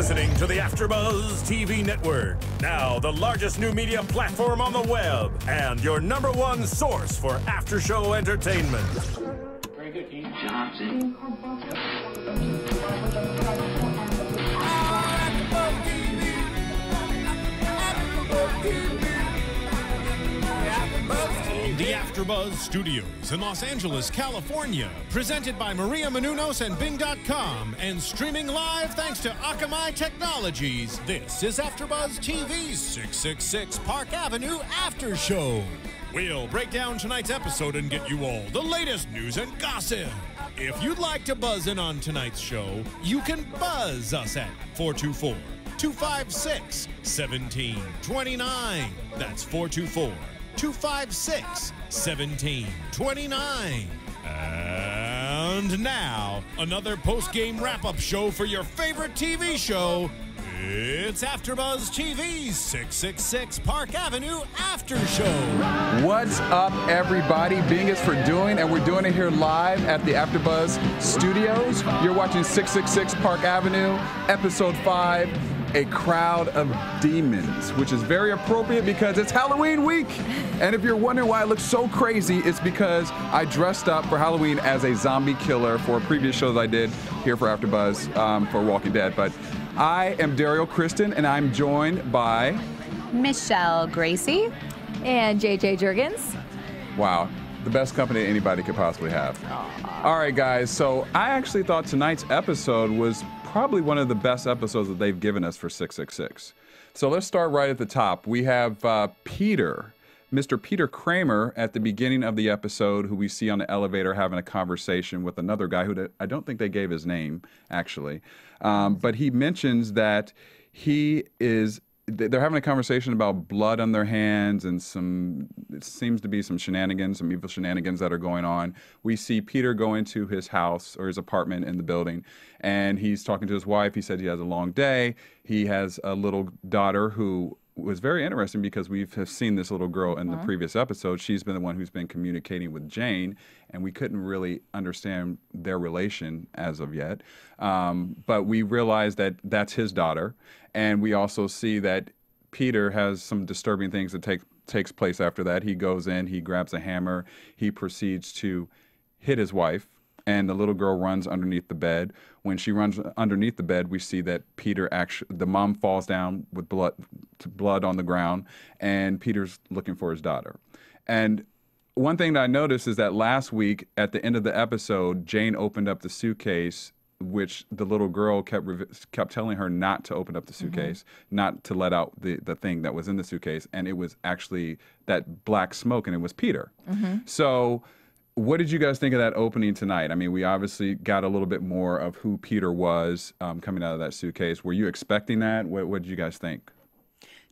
listening to the AFTERBUZZ TV network, now the largest new media platform on the web, and your #1 source for after-show entertainment. Very good, King Johnson. The AFTERBUZZ Studios in Los Angeles, California, presented by Maria Menounos and Bing.com, and streaming live thanks to Akamai Technologies. This is AFTERBUZZ TV's 666 Park Avenue After Show. We'll break down tonight's episode and get you all the latest news and gossip. If you'd like to buzz in on tonight's show, you can buzz us at 424-256-1729. That's 424-256-1729. And now, another post-game wrap-up show for your favorite TV show. It's AFTERBUZZ TV's 666 Park Avenue After Show. What's up, everybody? Bing is for doing, and we're doing it here live at the AFTERBUZZ Studios. You're watching 666 Park Avenue, Episode 5. A crowd of demons, which is very appropriate because it's Halloween week. And if you're wondering why I look so crazy, it's because I dressed up for Halloween as a zombie killer for a previous show that I did here for AFTERBUZZ for Walking Dead. But I am Derrial Christon, and I'm joined by Michelle Gracie and JJ Jurgens. Wow, the best company anybody could possibly have. Aww. All right, guys, so I actually thought tonight's episode was probably one of the best episodes that they've given us for 666. So let's start right at the top. We have Peter, Mr. Peter Kramer at the beginning of the episode, who we see on the elevator having a conversation with another guy who I don't think they gave his name, actually. But he mentions that they're having a conversation about blood on their hands and it seems to be some shenanigans, some evil shenanigans that are going on. We see Peter go into his house or his apartment in the building, and he's talking to his wife. He said he has a long day. He has a little daughter who was very interesting because we have seen this little girl in the previous episode. She's been the one who's been communicating with Jane, and we couldn't really understand their relation as of yet. But we realized that that's his daughter, and we also see that Peter has some disturbing things that takes place after that. He goes in, he grabs a hammer, he proceeds to hit his wife, and the little girl runs underneath the bed. When she runs underneath the bed, we see that the mom falls down with blood on the ground, and Peter's looking for his daughter. And one thing that I noticed is that last week, at the end of the episode, Jane opened up the suitcase, which the little girl kept telling her not to open up the suitcase, not to let out the thing that was in the suitcase, and it was actually that black smoke, and it was Peter. So what did you guys think of that opening tonight? I mean, we obviously got a little bit more of who Peter was coming out of that suitcase. Were you expecting that? What did you guys think?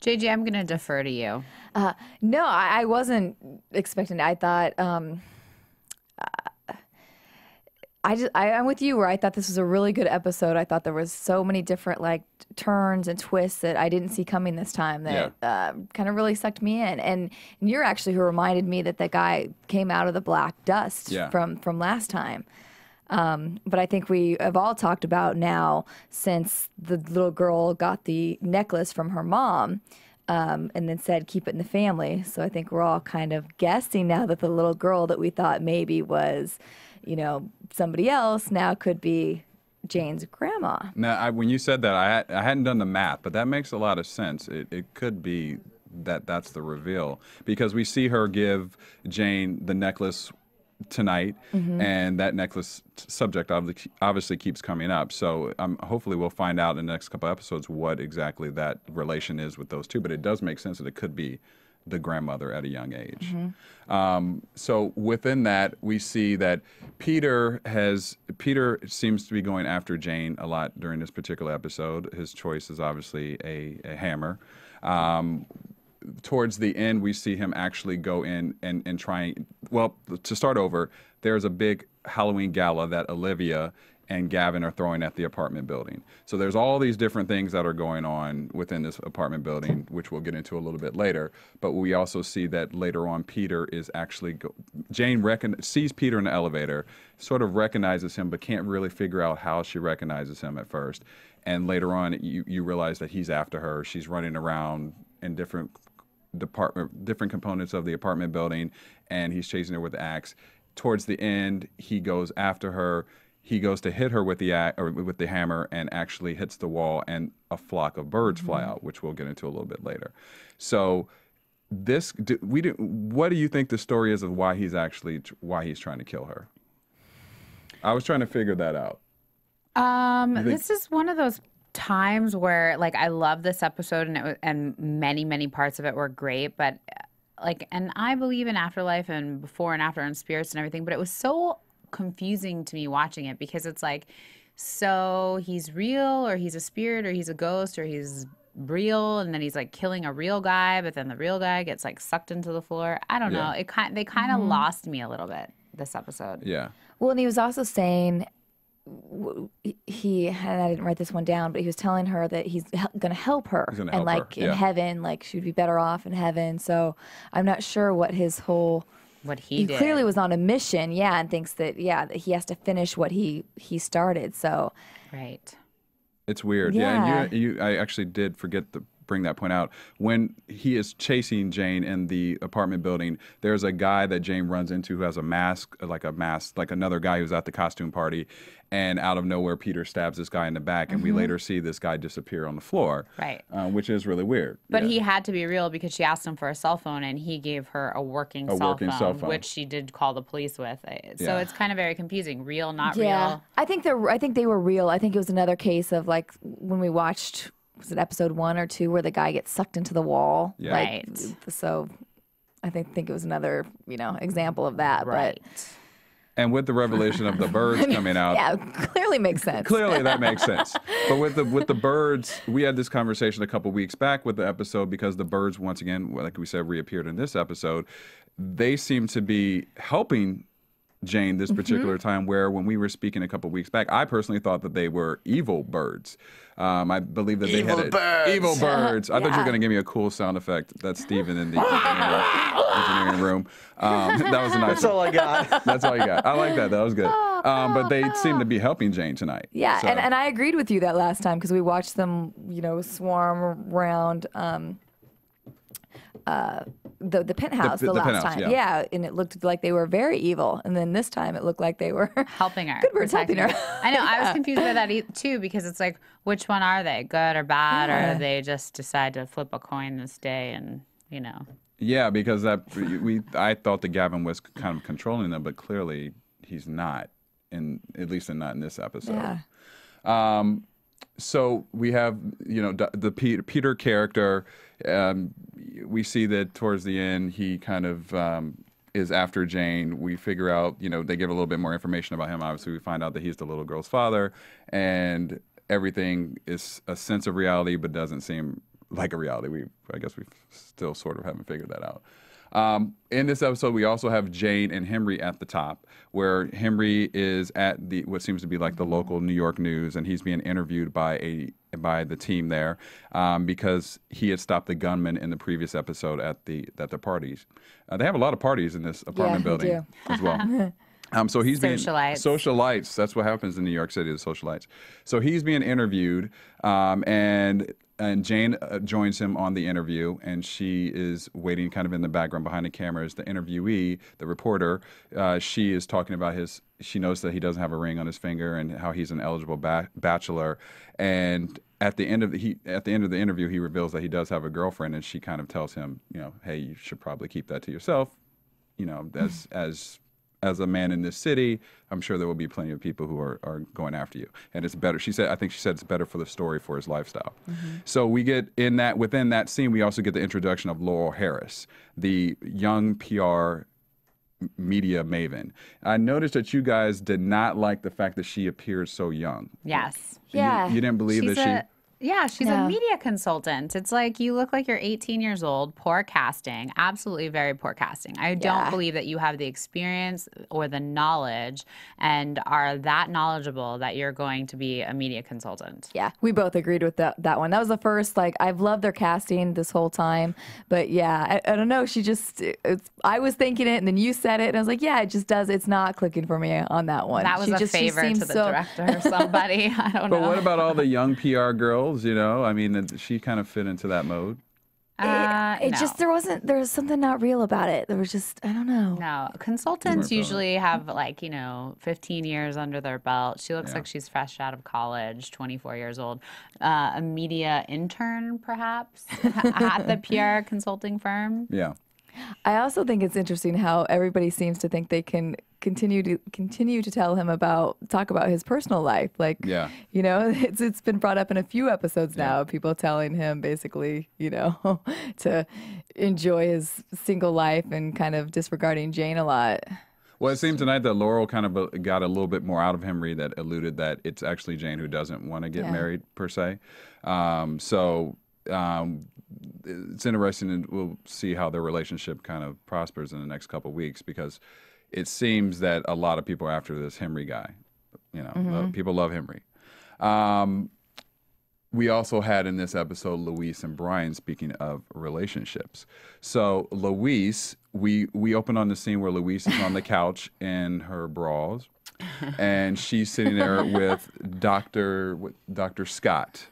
JJ, I'm going to defer to you. No, I wasn't expecting it. I thought, I'm with you where I thought this was a really good episode. I thought there was so many different turns and twists that I didn't see coming this time that kind of really sucked me in. And you're actually who reminded me that guy came out of the black dust from last time. But I think we have all talked about now, since the little girl got the necklace from her mom and then said, keep it in the family. So I think we're all kind of guessing now that the little girl that we thought maybe was, somebody else now could be Jane's grandma. Now, when you said that, I hadn't done the math, but that makes a lot of sense. It could be that's the reveal, because we see her give Jane the necklace tonight, and that necklace subject obviously keeps coming up. So hopefully we'll find out in the next couple episodes what exactly that relation is with those two. But it does make sense that it could be the grandmother at a young age. So within that, we see that Peter seems to be going after Jane a lot during this particular episode. His choice is obviously a hammer. Towards the end, we see him actually go in and try. Well, to start over, there's a big Halloween gala that Olivia and Gavin are throwing at the apartment building. So there's all these different things that are going on within this apartment building, which we'll get into a little bit later. But we also see that later on, Peter is actually, Jane sees Peter in the elevator, sort of recognizes him, but can't really figure out how she recognizes him at first. And later on, you realize that he's after her. She's running around in different components of the apartment building, and he's chasing her with the axe. Towards the end, he goes after her. He goes to hit her with the hammer and actually hits the wall, and a flock of birds fly out, which we'll get into a little bit later. So, what do you think the story is of why he's trying to kill her? I was trying to figure that out. This is one of those times where, like, I love this episode, and many parts of it were great, but and I believe in afterlife and before and after and spirits and everything, but it was so confusing to me watching it, because it's like, so he's real, or he's a spirit, or he's a ghost, or he's real, and then he's like killing a real guy, but then the real guy gets like sucked into the floor. I don't know. They kind of lost me a little bit this episode. Yeah. Well, and he was also saying, and I didn't write this one down, but he was telling her that he's going to help her, and like in heaven, like she'd be better off in heaven. So I'm not sure what his whole. What he did. Clearly was on a mission, and thinks that that he has to finish what he started. So, right, it's weird. Yeah, and I actually did forget to bring that point out. When he is chasing Jane in the apartment building, there's a guy that Jane runs into who has a mask, like another guy who's at the costume party, and out of nowhere, Peter stabs this guy in the back, and we later see this guy disappear on the floor, right? Which is really weird. But he had to be real, because she asked him for a cell phone, and he gave her a working cell phone, which she did call the police with. So it's kind of very confusing. Real, not real. I think they were real. I think it was another case of like when we watched, was it episode 1 or 2, where the guy gets sucked into the wall? Yeah. Right. So I think it was another example of that. Right. But. And with the revelation of the birds coming out, clearly makes sense. Clearly that makes sense. But with the birds, we had this conversation a couple weeks back with the episode, because the birds, once again, like we said, reappeared in this episode. They seem to be helping Jane this particular time, where when we were speaking a couple weeks back, I personally thought that they were evil birds. I believe that they had evil birds. I thought you were going to give me a cool sound effect. That's Steven in the engineering room. That was a nice. That's all I got. That's all you got. I like that. That was good. But they seem to be helping Jane tonight. Yeah, so. and I agreed with you that last time, because we watched them, swarm around the penthouse the last penthouse, time. Yeah, and it looked like they were very evil. And then this time it looked like they were helping her. Good birds helping her. I know. I was confused by that too, because it's like, which one are they, good or bad, or they just decide to flip a coin this day and Yeah, because I thought that Gavin was kind of controlling them, but clearly he's not, at least not in this episode. Yeah. So we have, the Peter character. We see that towards the end, he kind of is after Jane. We figure out, they give a little bit more information about him. Obviously, we find out that he's the little girl's father, and everything is a sense of reality, but doesn't seem like a reality. I guess we still sort of haven't figured that out. In this episode, we also have Jane and Henry at the top, where Henry is at what seems to be like the local New York news, and he's being interviewed by the team there because he had stopped the gunman in the previous episode at the parties. They have a lot of parties in this apartment building as well. So he's socialites. That's what happens in New York City, the socialites. So he's being interviewed, and Jane joins him on the interview, and she is waiting kind of in the background behind the cameras. The interviewee, the reporter, she is talking about she knows that he doesn't have a ring on his finger and how he's an eligible bachelor. And at the end of the interview, he reveals that he does have a girlfriend, and she kind of tells him, hey, you should probably keep that to yourself. As a man in this city, I'm sure there will be plenty of people who are going after you. And it's better. I think she said it's better for the story, for his lifestyle. So we get within that scene, we also get the introduction of Laurel Harris, the young PR media maven. I noticed that you guys did not like the fact that she appeared so young. Yes. Yeah. You didn't believe that she... Yeah, she's a media consultant. It's like you look like you're 18 years old, poor casting, absolutely very poor casting. I don't believe that you have the experience or the knowledge and are that knowledgeable that you're going to be a media consultant. Yeah, we both agreed with that one. That was the first, like, I've loved their casting this whole time. But yeah, I don't know. She just, I was thinking it and then you said it and I was like, yeah, it just does. It's not clicking for me on that one. That was a favor to the director or somebody. I don't know. But what about all the young PR girls? You know, I mean, she kind of fit into that mode. It just, there was something not real about it. There was just, I don't know. No, consultants usually have like, 15 years under their belt. She looks like she's fresh out of college, 24 years old. A media intern, perhaps, at the PR consulting firm. Yeah. I also think it's interesting how everybody seems to think they can continue to talk about his personal life. Like, it's been brought up in a few episodes now. People telling him basically, to enjoy his single life and kind of disregarding Jane a lot. Well, it seemed tonight that Laurel kind of got a little bit more out of Henry that alluded that it's actually Jane who doesn't want to get married per se. It's interesting, and we'll see how their relationship kind of prospers in the next couple of weeks, because it seems that a lot of people are after this Henry guy. People love Henry. We also had in this episode Louise and Brian, speaking of relationships. So Louise, we open on the scene where Louise is on the couch in her bras, and she's sitting there with Dr. Scott.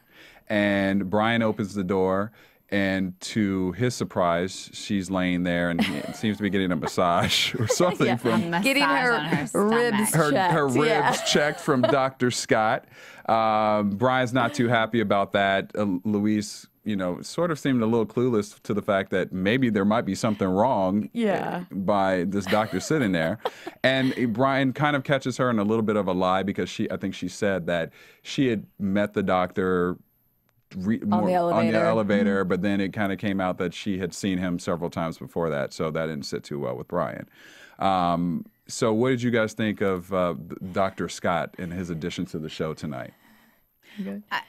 And Brian opens the door, and to his surprise, she's laying there and he seems to be getting a massage or something from getting her ribs checked. Her ribs checked from Dr. Scott. Brian's not too happy about that. Louise, sort of seemed a little clueless to the fact that maybe there might be something wrong by this doctor sitting there. And Brian kind of catches her in a little bit of a lie, because I think she said that she had met the doctor on the elevator, but then it kind of came out that she had seen him several times before that, so that didn't sit too well with Brian. So what did you guys think of Dr. Scott and his addition to the show tonight?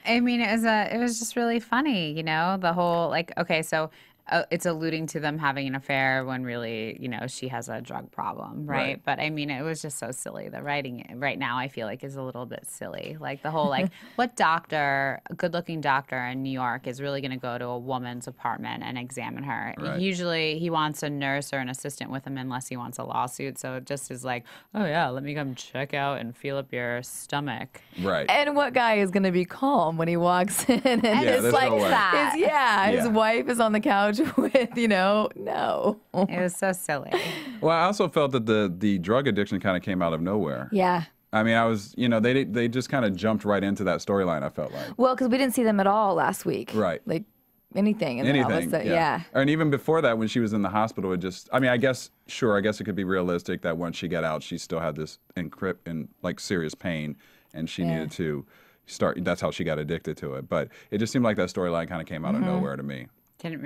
I mean, it was just really funny, the whole, so it's alluding to them having an affair when really, she has a drug problem, right? But I mean, it was just so silly. The writing right now, I feel like, is a little bit silly. Like the whole, what doctor, a good-looking doctor in New York is really going to go to a woman's apartment and examine her? Right. Usually he wants a nurse or an assistant with him, unless he wants a lawsuit. So it just is like, oh yeah, let me come check out and feel up your stomach. Right. And what guy is going to be calm when he walks in and it's like his wife is on the couch with, no. It was so silly. Well, I also felt that the drug addiction kind of came out of nowhere. Yeah. I mean, they just kind of jumped right into that storyline, I felt like. Well, because we didn't see them at all last week. Right. Like anything. Yeah. And even before that, when she was in the hospital, I guess it could be realistic that once she got out, she still had this serious pain, and she needed to that's how she got addicted to it. But it just seemed like that storyline kind of came out of nowhere to me. They didn't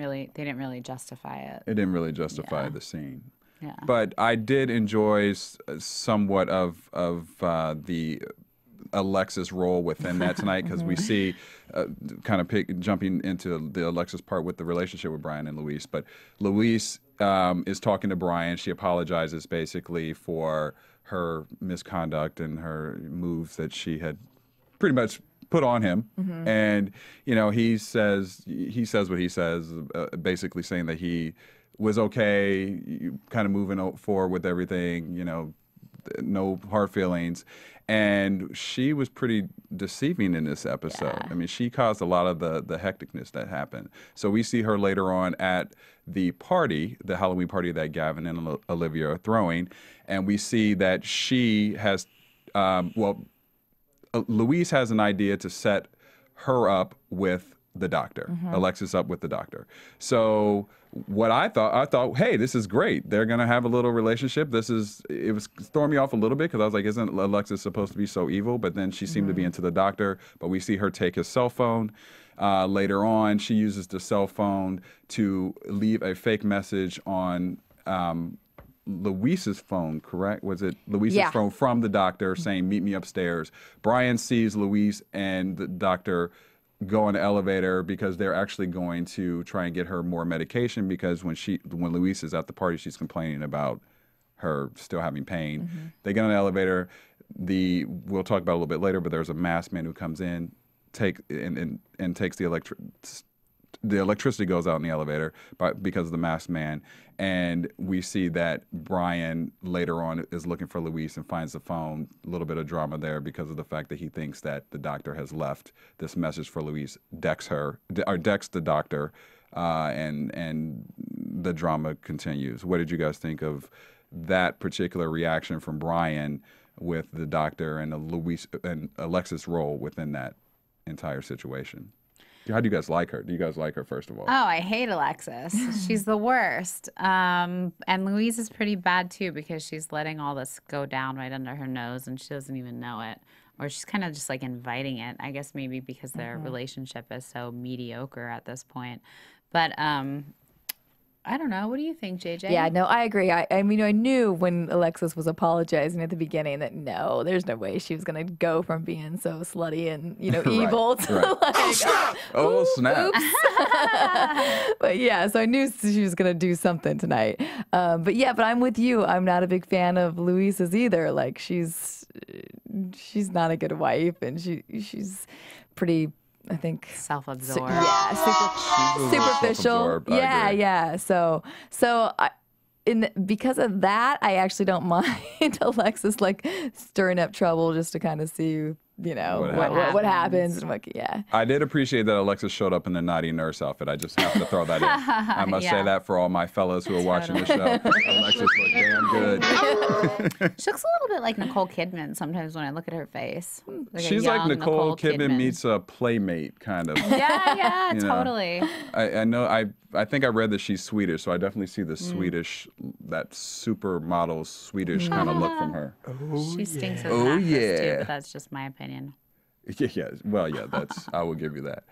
really justify it. It didn't really justify the scene. Yeah. But I did enjoy somewhat of the Alexis role within that tonight, because we see jumping into the Alexis part with the relationship with Brian and Louise. But Louise is talking to Brian. She apologizes basically for her misconduct and her moves that she had pretty much put on him, and he says what he says, basically saying that he was okay, kind of moving forward with everything, no hard feelings, and she was pretty deceiving in this episode. I mean, she caused a lot of the hecticness that happened. So we see her later on at the party, the Halloween party that Gavin and Olivia are throwing, and we see that she has Louise has an idea to set her up with the doctor, Alexis up with the doctor. So what I thought, hey, this is great. They're going to have a little relationship. It was throwing me off a little bit, because I was like, isn't Alexis supposed to be so evil? But then she seemed to be into the doctor. But we see her take his cell phone. Later on, she uses the cell phone to leave a fake message on Louise's phone, correct? Was it Louise's phone from the doctor saying, meet me upstairs? Brian sees Louise and the doctor go in the elevator because they're actually going to try and get her more medication because when Louise is at the party, she's complaining about her still having pain. They get on the elevator. We'll talk about it a little bit later, but there's a masked man who comes in, takes the electricity goes out in the elevator because of the masked man. And we see that Brian later on is looking for Louise and finds the phone. A little bit of drama there because of the fact that he thinks that the doctor has left this message for Louise, decks the doctor, and the drama continues. What did you guys think of that particular reaction from Brian with the doctor and Louise and Alexis' role within that entire situation? How do you guys like her? Do you guys like her, first of all? Oh, I hate Alexis. She's the worst. And Louise is pretty bad, too, because she's letting all this go down right under her nose, and she doesn't even know it. Or she's kind of just, like, inviting it, I guess maybe because their relationship is so mediocre at this point. But I don't know. What do you think, JJ? Yeah, no, I agree. I mean, I knew when Alexis was apologizing at the beginning that no, there's no way she was going to go from being so slutty and, evil to like, oh, snap. But yeah, so I knew she was going to do something tonight. But I'm with you. I'm not a big fan of Louise's either. Like, she's not a good wife, and she's pretty, I think, self-absorbed. Superficial. Yeah. So because of that, I actually don't mind Alexis like stirring up trouble just to kind of see, what happens. And I did appreciate that Alexis showed up in the naughty nurse outfit. I just have to throw that in. I must say that for all my fellas who are watching the show. Alexis looked damn good. She looks a little bit like Nicole Kidman sometimes when I look at her face. She's like Nicole Kidman meets a Playmate, kind of. Yeah, totally. I know. I think I read that she's Swedish, so I definitely see the Swedish, that supermodel Swedish kind of look from her. She stinks as an actress too, but that's just my opinion. Yeah. Well, yeah. I will give you that.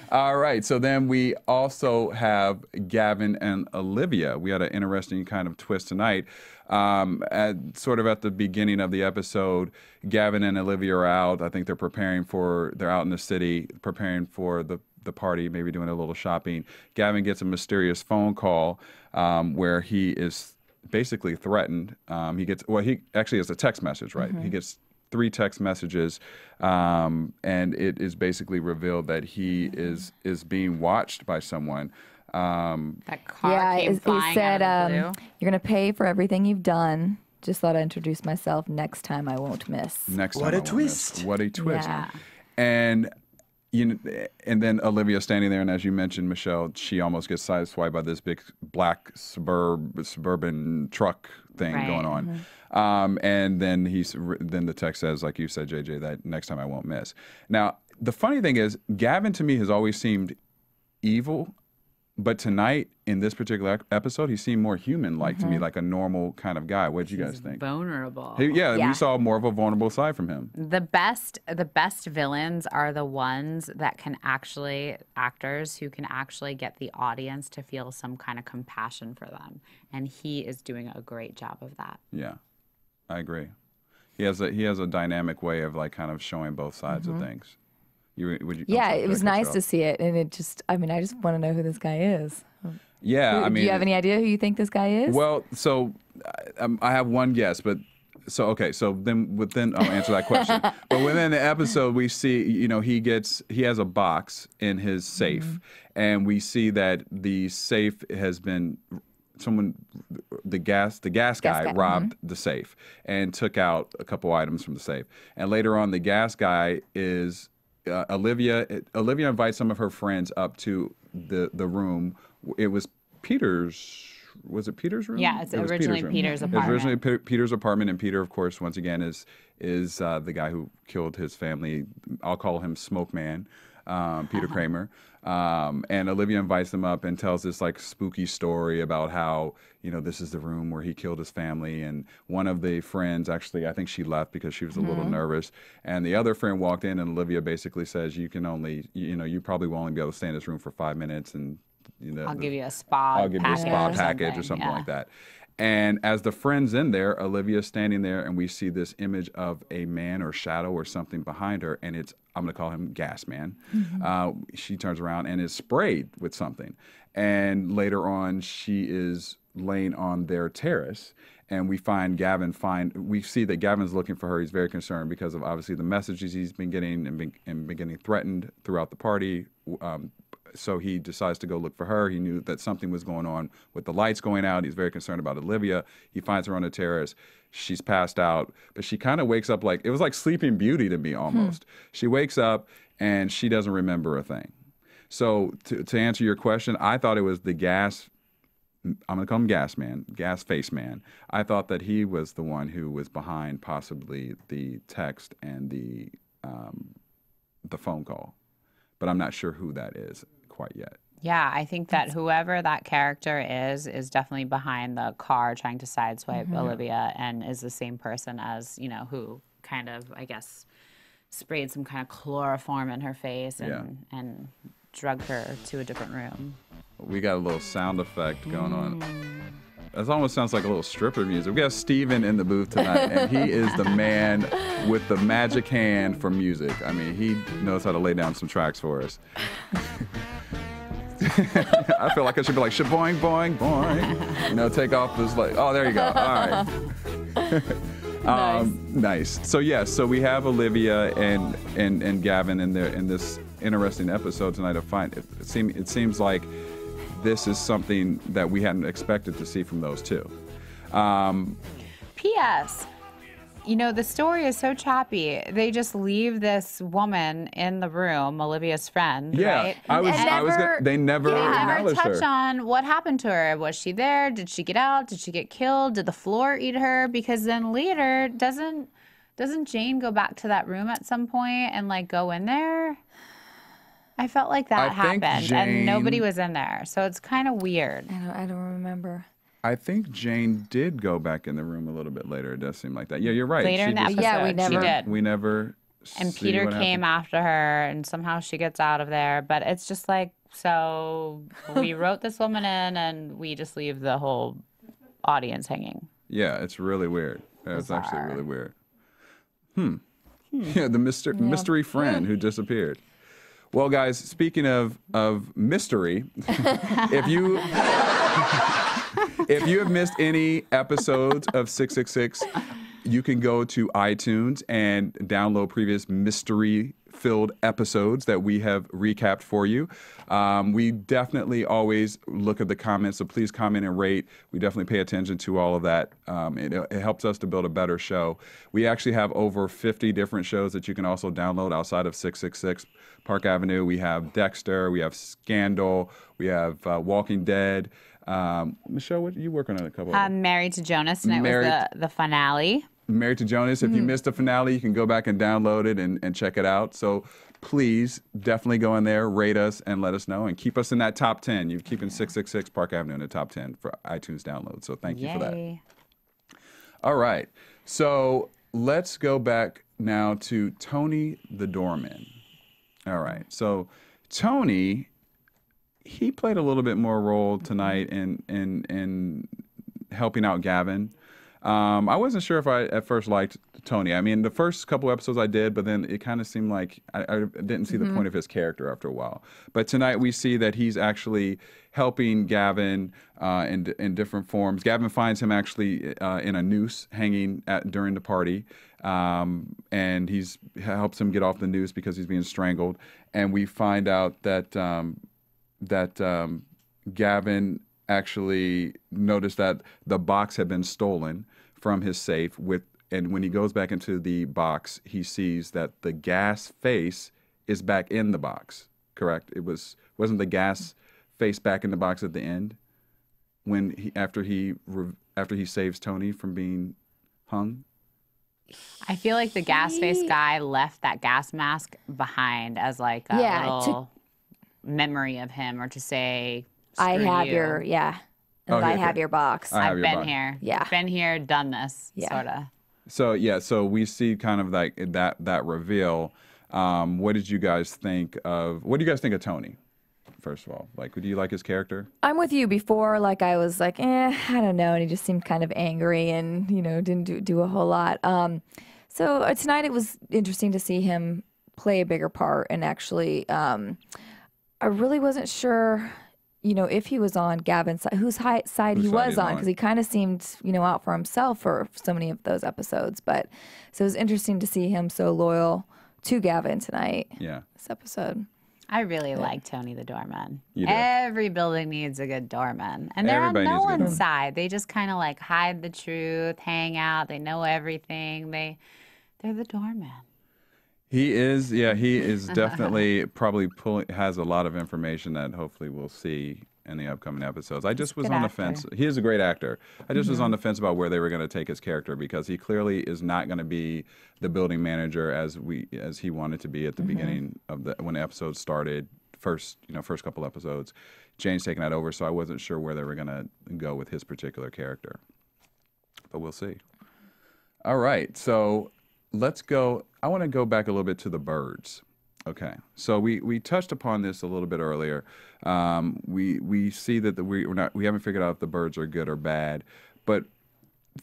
All right. So then we also have Gavin and Olivia. We had an interesting kind of twist tonight. Sort of at the beginning of the episode, Gavin and Olivia are out. I think they're out in the city preparing for the party, maybe doing a little shopping. Gavin gets a mysterious phone call where he is basically threatened. He actually has a text message, right? He gets 3 text messages, and it is basically revealed that he is being watched by someone. That car came flying he said, out of the blue. You're going to pay for everything you've done. Just thought I'd introduce myself. Next time I won't miss. What a twist. Yeah. And and then Olivia standing there, and as you mentioned, Michelle, she almost gets sideswiped by this big black suburban truck thing going on. And then the text says, like you said, JJ, that next time I won't miss. Now, the funny thing is, Gavin to me has always seemed evil, but tonight in this particular episode, he seemed more human-like to me, like a normal kind of guy. What did you guys think? Vulnerable. We saw more of a vulnerable side from him. The best villains are the ones that can actually, actors who can actually get the audience to feel some kind of compassion for them. And he is doing a great job of that. Yeah, I agree. He has a dynamic way of like kind of showing both sides of things. It was nice to see it, and I just want to know who this guy is. Yeah, do you have any idea who you think this guy is? Well, so I have one guess, but so then I'll answer that question. But within the episode, we see he has a box in his safe, and we see that the safe has been the gas guy robbed the safe and took out a couple items from the safe, and later on the gas guy is. Olivia invites some of her friends up to the room. It was Peter's. Was it Peter's room? Yeah, it was originally Peter's apartment. It was originally Peter's apartment, and Peter, of course, once again is the guy who killed his family. I'll call him Smoke Man, Peter Kramer. And Olivia invites them up and tells this like spooky story about how this is the room where he killed his family. And one of the friends, actually, I think she left because she was a little nervous. And the other friend walked in, and Olivia basically says, "You can only, you probably will only be able to stay in this room for 5 minutes, and I'll give you a spa. I'll give you a spa package or something like that." And as the friend's in there, Olivia's standing there, and we see this image of a man or shadow or something behind her, and it's, I'm going to call him Gas Man. She turns around and is sprayed with something. And later on, she is laying on their terrace, and we we see that Gavin's looking for her. He's very concerned because of obviously the messages he's been getting and been getting threatened throughout the party. So he decides to go look for her. He knew that something was going on with the lights going out. He's very concerned about Olivia. He finds her on the terrace. She's passed out, but she kind of wakes up like, it was like Sleeping Beauty to me almost. She wakes up and she doesn't remember a thing. So to answer your question, I thought it was the gas, I'm going to call him Gas Man, Gas Face Man. I thought that he was the one who was behind possibly the text and the phone call, but I'm not sure who that is quite yet. Yeah, I think that whoever that character is definitely behind the car trying to sideswipe Olivia, and is the same person as, you know, who kind of, I guess, sprayed some kind of chloroform in her face and drugged her to a different room. We got a little sound effect going on. That almost sounds like a little stripper music. We got Steven in the booth tonight, and he is the man with the magic hand for music. I mean, he knows how to lay down some tracks for us. I feel like I should be like, shaboing, boing, boing. You know, take off this, like, oh, there you go. All right. Nice. So, yes, so we have Olivia and Gavin in this interesting episode tonight to find. It seems like this is something that we hadn't expected to see from those two. P.S. You know, the story is so choppy. They just leave this woman in the room, Olivia's friend, right? They never touch on what happened to her. Was she there? Did she get out? Did she get killed? Did the floor eat her? Because then later, doesn't Jane go back to that room at some point and like go in there? I felt like that happened, and nobody was in there, so it's kind of weird. I don't remember. I think Jane did go back in the room a little bit later. It does seem like that. Yeah, you're right. Later in the episode, she did. We never. And Peter came after her, and somehow she gets out of there. But it's just like, so we wrote this woman in, and we just leave the whole audience hanging. Yeah, it's really weird. It's actually really weird. Yeah, the mystery friend who disappeared. Well, guys, speaking of mystery, if you have missed any episodes of 666, you can go to iTunes and download previous mystery-filled episodes that we have recapped for you. We definitely always look at the comments, so please comment and rate. We definitely pay attention to all of that. It helps us to build a better show. We actually have over 50 different shows that you can also download outside of 666 Park Avenue. We have Dexter, we have Scandal, we have Walking Dead. Michelle, what are you working on a couple of? Married to Jonas, and it was the finale. Married to Jonas. If you missed the finale, you can go back and download it and check it out. So please definitely go in there, rate us, and let us know, and keep us in that top 10. You're keeping 666 Park Avenue in the top 10 for iTunes download. So thank you for that. All right. So let's go back now to Tony the doorman. All right. So Tony, he played a little bit more role tonight in helping out Gavin. I wasn't sure if I at first liked Tony. I mean, the first couple episodes I did, but then it kind of seemed like I didn't see the point of his character after a while. But tonight we see that he's actually helping Gavin in different forms. Gavin finds him actually in a noose hanging during the party, and he's helps him get off the noose because he's being strangled. And we find out that Gavin actually noticed that the box had been stolen from his safe and when he goes back into the box, he sees that the gas face is back in the box. Correct? Wasn't the gas face back in the box at the end when after he saves Tony from being hung? I feel like the gas face guy left that gas mask behind as like a little memory of him, or to say, I have your I have your box. I've been here. Yeah. Been here, done this, sort of. So we see kind of like that reveal. What do you guys think of Tony first of all? Like, do you like his character? I'm with you. Before, like, I was like, I don't know, and he just seemed kind of angry and, you know, didn't do a whole lot. So tonight it was interesting to see him play a bigger part, and actually, I really wasn't sure, you know, if he was on Gavin's side, whose side he was on, because he kind of seemed, you know, out for himself for so many of those episodes. But so it was interesting to see him so loyal to Gavin tonight. Yeah. This episode. I really like Tony the doorman. You do. Every building needs a good doorman. And they're Everybody on no needs a good one's doorman. side. They just kind of like hide the truth, hang out. They know everything. They're the doorman. He is, yeah, he is definitely probably has a lot of information that hopefully we'll see in the upcoming episodes. I just was on the fence. He is a great actor. I just was on the fence about where they were going to take his character, because he clearly is not going to be the building manager as he wanted to be at the beginning of when the episode started. First couple episodes, Jane's taking that over, so I wasn't sure where they were going to go with his particular character. But we'll see. All right, so let's go. I want to go back a little bit to the birds. Okay, so we touched upon this a little bit earlier. We see that we haven't figured out if the birds are good or bad, but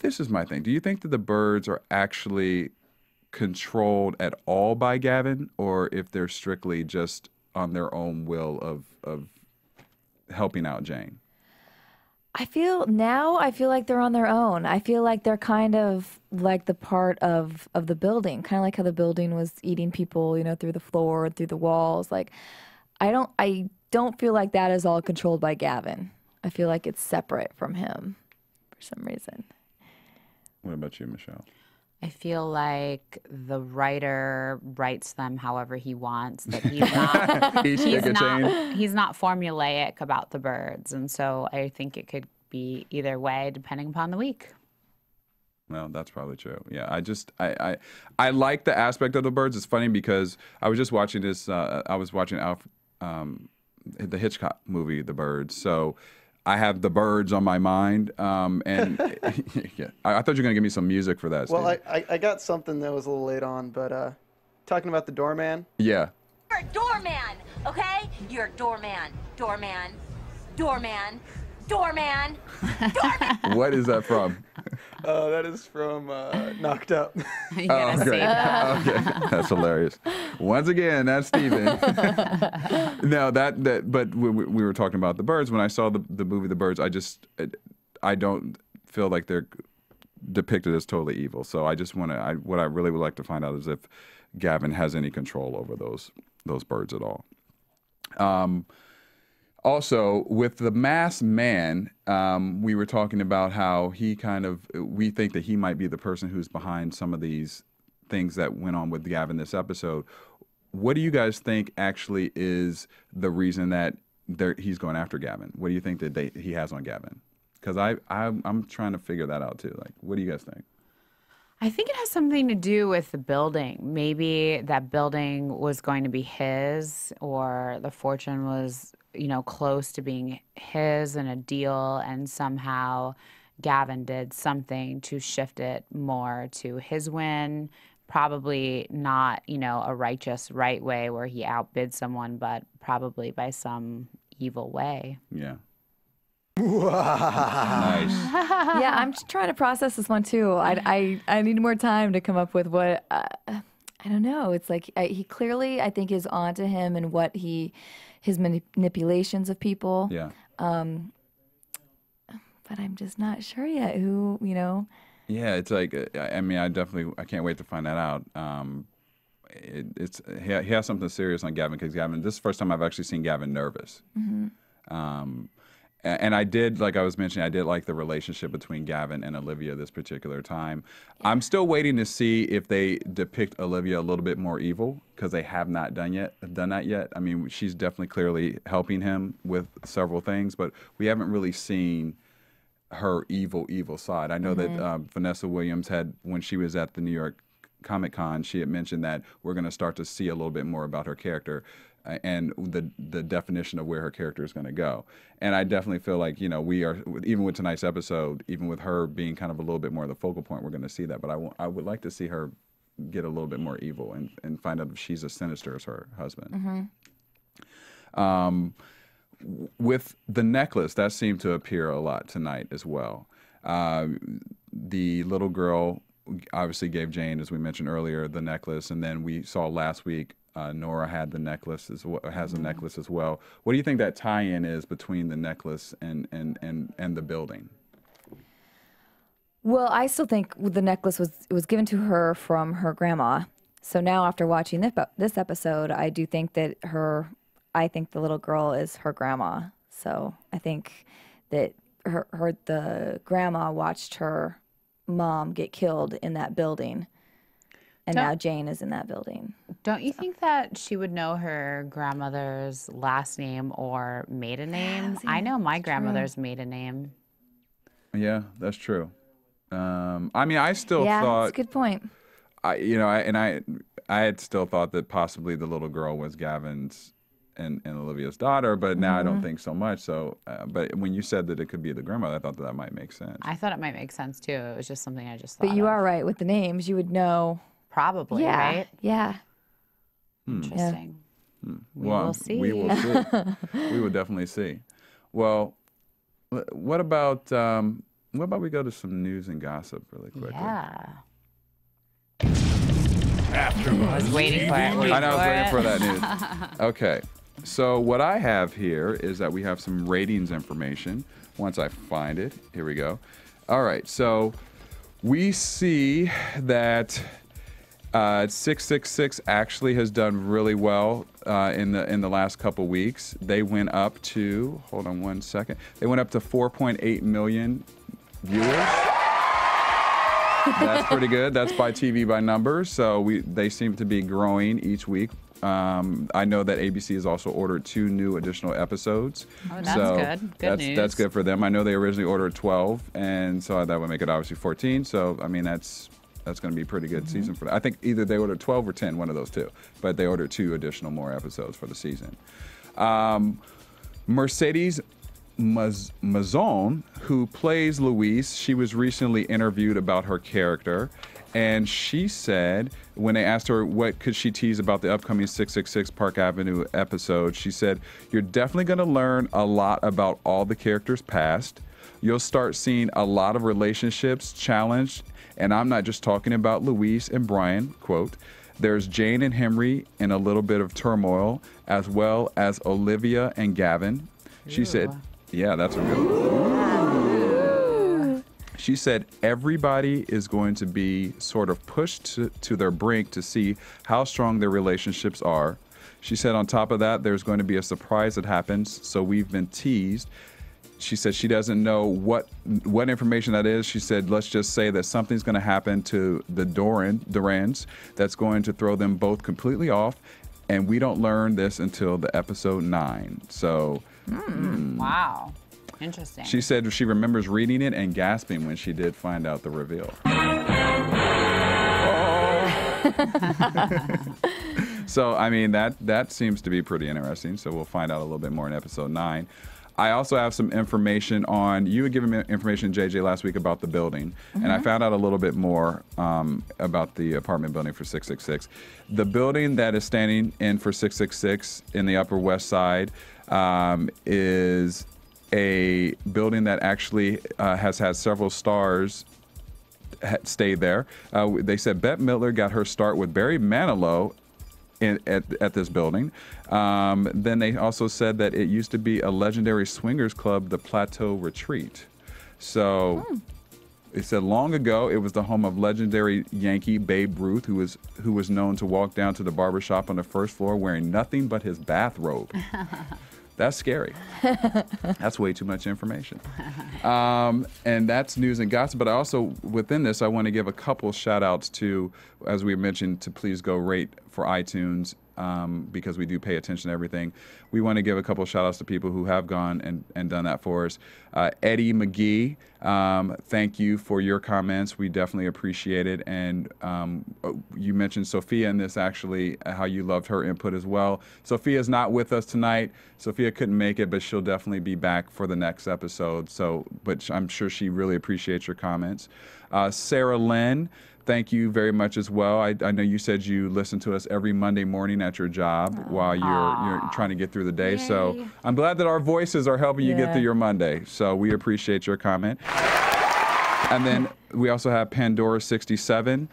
this is my thing. Do you think that the birds are actually controlled at all by Gavin, or if they're strictly just on their own will of helping out Jane? I feel like they're on their own. I feel like they're kind of like the part of the building, kind of like how the building was eating people, you know, through the floor, through the walls. Like, I don't feel like that is all controlled by Gavin. I feel like it's separate from him for some reason. What about you, Michelle? I feel like the writer writes them however he wants. That he's not formulaic about the birds, and so I think it could be either way depending upon the week. Well, that's probably true. Yeah, I like the aspect of the birds. It's funny because I was just watching this. I was watching the Hitchcock movie, The Birds. So I have the birds on my mind, and yeah, I thought you were gonna give me some music for that. Well, Steve. I got something that was a little late on, but talking about the doorman. Yeah. You're a doorman, okay? You're a doorman, doorman, doorman, doorman, doorman. What is that from? That is from Knocked Up. You gotta okay. save that. Okay, that's hilarious. Once again, that's Steven. No, but we were talking about the birds. When I saw the movie The Birds, I don't feel like they're depicted as totally evil. So I just what I really would like to find out is if Gavin has any control over those birds at all. Also, with the masked man, we were talking about how we think that he might be the person who's behind some of these things that went on with Gavin this episode. What do you guys think actually is the reason that he's going after Gavin? What do you think that he has on Gavin? Because I'm trying to figure that out too. Like, what do you guys think? I think it has something to do with the building. Maybe that building was going to be his, or the fortune was, close to being his in a deal, and somehow Gavin did something to shift it more to his win. Probably not, a righteous right way where he outbid someone, but probably by some evil way. Yeah. Nice. Yeah, I'm just trying to process this one too. I need more time to come up with what I don't know. It's like he clearly, I think, is onto him and what his manipulations of people. Yeah. But I'm just not sure yet who. Yeah, it's like I can't wait to find that out. He has something serious on Gavin, because Gavin, this is the first time I've actually seen Gavin nervous. Mm-hmm. And I did, like I was mentioning, I did like the relationship between Gavin and Olivia this particular time. Yeah. I'm still waiting to see if they depict Olivia a little bit more evil, because they have not done that yet. I mean, she's definitely clearly helping him with several things, but we haven't really seen her evil side. I know that Vanessa Williams when she was at the New York Comic-Con, she had mentioned that we're going to start to see a little bit more about her character and the definition of where her character is going to go. And I definitely feel like, we are, even with tonight's episode, even with her being kind of a little bit more the focal point, we're going to see that. But I would like to see her get a little bit more evil and find out if she's as sinister as her husband. Mm-hmm. with the necklace, that seemed to appear a lot tonight as well. The little girl obviously gave Jane, as we mentioned earlier, the necklace, and then we saw last week Nora had the necklace as well, has a necklace as well. What do you think that tie-in is between the necklace and the building? Well, I still think the necklace was given to her from her grandma. So now, after watching this episode, I do think that I think the little girl is her grandma. So I think that the grandma watched her mom get killed in that building, and now Jane is in that building. Don't you think that she would know her grandmother's last name or maiden name? I know my grandmother's maiden name. Yeah, that's true. I mean, I still thought. Yeah, that's a good point. I had still thought that possibly the little girl was Gavin's and Olivia's daughter, but now I don't think so much. So, but when you said that it could be the grandmother, I thought that might make sense. I thought it might make sense too. It was just something I just thought. But you are right with the names. You would know. Probably, right? Yeah. Interesting. We Well, will see. We will see. We will definitely see. Well, what about we go to some news and gossip really quickly? Yeah. AfterBuzz I was waiting for it. I know, I was waiting for that news. Okay, so what I have here is that we have some ratings information. Once I find it, here we go. All right, so we see that 666 actually has done really well in the last couple weeks. They went up to, hold on one second, they went up to 4.8 million viewers. That's pretty good. That's by TV by numbers. So they seem to be growing each week. I know that ABC has also ordered 2 new additional episodes. Oh, that's good. Good news. That's good for them. I know they originally ordered 12, and so that would make it obviously 14. So I mean that's going to be a pretty good season for them. I think either they ordered 12 or 10, one of those two. But they ordered 2 additional more episodes for the season. Mercedes Mazon, who plays Louise, she was recently interviewed about her character, and she said, when they asked her what could she tease about the upcoming 666 Park Avenue episode, she said, "You're definitely going to learn a lot about all the characters' past. You'll start seeing a lot of relationships challenged, and I'm not just talking about Louise and Brian, quote. There's Jane and Henry in a little bit of turmoil, as well as Olivia and Gavin." She said, yeah, that's a good one. She said everybody is going to be sort of pushed to their brink to see how strong their relationships are. She said on top of that, there's going to be a surprise that happens, so we've been teased. She said she doesn't know what information that is. She said, let's just say that something's going to happen to the Durans that's going to throw them both completely off, and we don't learn this until the episode 9. So... Wow. Interesting. She said she remembers reading it and gasping when she did find out the reveal. So, I mean, that seems to be pretty interesting. So we'll find out a little bit more in episode 9. I also have some information on, you had given me information, JJ, last week about the building, and I found out a little bit more about the apartment building for 666. The building that is standing in for 666 in the Upper West Side is a building that actually has had several stars stay there. They said Bette Midler got her start with Barry Manilow at this building. Then they also said that it used to be a legendary swingers club, the Plateau Retreat. So it said long ago it was the home of legendary Yankee Babe Ruth, who was known to walk down to the barbershop on the first floor wearing nothing but his bathrobe. That's scary. That's way too much information. And that's news and gossip. But I also, within this, I want to give a couple shout outs to, as we mentioned, to please go rate for iTunes because we do pay attention to everything. We want to give a couple shout outs to people who have gone and done that for us. Eddie McGee, thank you for your comments. We definitely appreciate it. And you mentioned Sophia in this, actually, how you loved her input as well. Sophia's not with us tonight. Sophia couldn't make it, but she'll definitely be back for the next episode. But I'm sure she really appreciates your comments. Sarah Lynn, thank you very much as well. I know you said you listen to us every Monday morning at your job while you're trying to get through the day. Yay. So I'm glad that our voices are helping you get through your Monday. So we appreciate your comment. And then we also have Pandora67.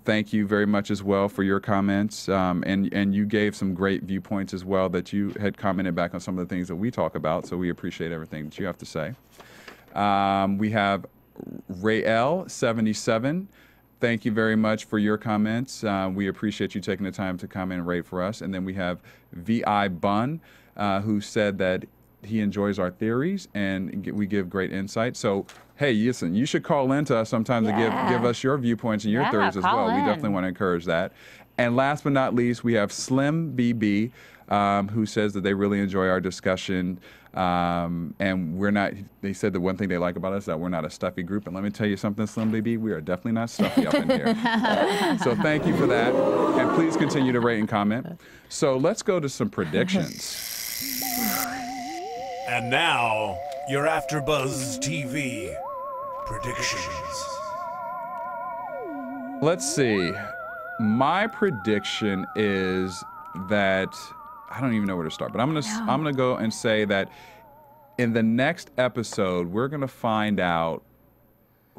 Thank you very much as well for your comments. And you gave some great viewpoints as well that you had commented back on some of the things that we talk about. So we appreciate everything that you have to say. We have Rael77. Thank you very much for your comments. We appreciate you taking the time to comment and rate for us. And then we have VI Bun, who said that he enjoys our theories and we give great insight. So, hey, listen, you should call in to us sometime to give us your viewpoints and your theories as well. We definitely want to encourage that. And last but not least, we have Slim BB, who says that they really enjoy our discussion. And we're not, they said the one thing they like about us is that we're not a stuffy group. And let me tell you something, Slim BB, we are definitely not stuffy up in here. So thank you for that. And please continue to rate and comment. So let's go to some predictions. And now, your AfterBuzz TV predictions. Let's see. My prediction is that I don't even know where to start, but I'm gonna go and say that in the next episode we're gonna find out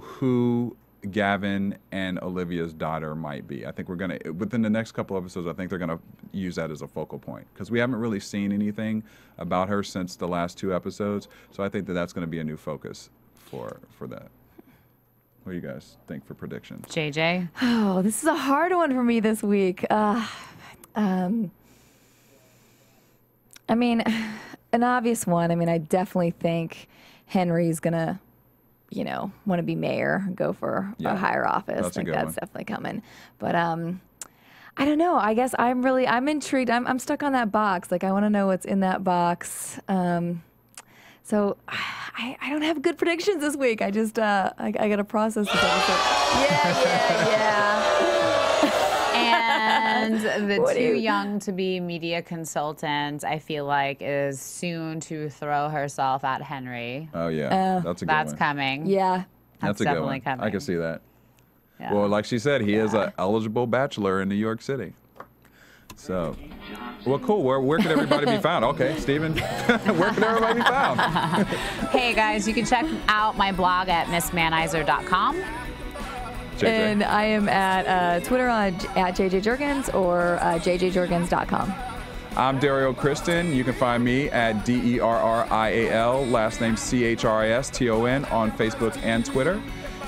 who Gavin and Olivia's daughter might be. I think we're gonna, within the next couple episodes, I think they're gonna use that as a focal point because we haven't really seen anything about her since the last 2 episodes. So I think that that's gonna be a new focus for that. What do you guys think for predictions? JJ? Oh, this is a hard one for me this week. I mean, an obvious one. I mean, I definitely think Henry's gonna, you know, want to be mayor, go for a higher office. I think that's definitely coming. But I don't know. I guess I'm intrigued. I'm stuck on that box. Like, I want to know what's in that box. So I don't have good predictions this week. I just I got to process this episode. Yeah. And the too young to be media consultant, I feel like, is soon to throw herself at Henry. Oh yeah, that's a good one. That's coming. Yeah, that's a good definitely one. coming. I can see that. Yeah. Well, like she said, he is an eligible bachelor in New York City. So, well, cool. Where can everybody be found? Okay, Steven, where can everybody be found? Hey, guys, you can check out my blog at missmanizer.com. JJ. And I am at Twitter at JJ Jurgens or jjjurgens.com. I'm Derrial Christon. You can find me at DERRIAL, last name CHRISTON on Facebook and Twitter.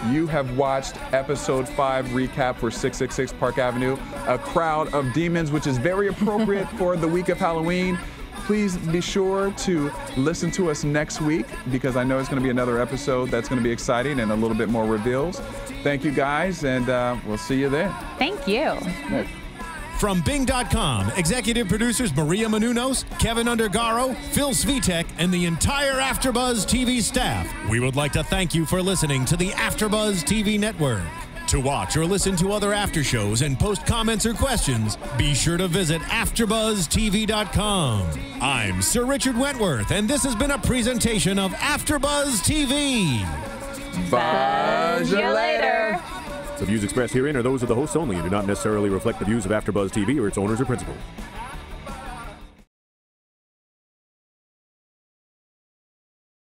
You have watched episode 5 recap for 666 Park Avenue, A Crowd of Demons, which is very appropriate for the week of Halloween. Please be sure to listen to us next week because I know it's going to be another episode that's going to be exciting and a little bit more reveals. Thank you guys, and we'll see you then. Thank you. From Bing.com, executive producers Maria Menounos, Kevin Undergaro, Phil Svitek, and the entire AfterBuzz TV staff, we would like to thank you for listening to the AfterBuzz TV network. To watch or listen to other after shows and post comments or questions, be sure to visit AfterBuzzTV.com. I'm Sir Richard Wentworth, and this has been a presentation of AfterBuzz TV. Buzz you later. The views expressed herein are those of the hosts only and do not necessarily reflect the views of AfterBuzz TV or its owners or principals.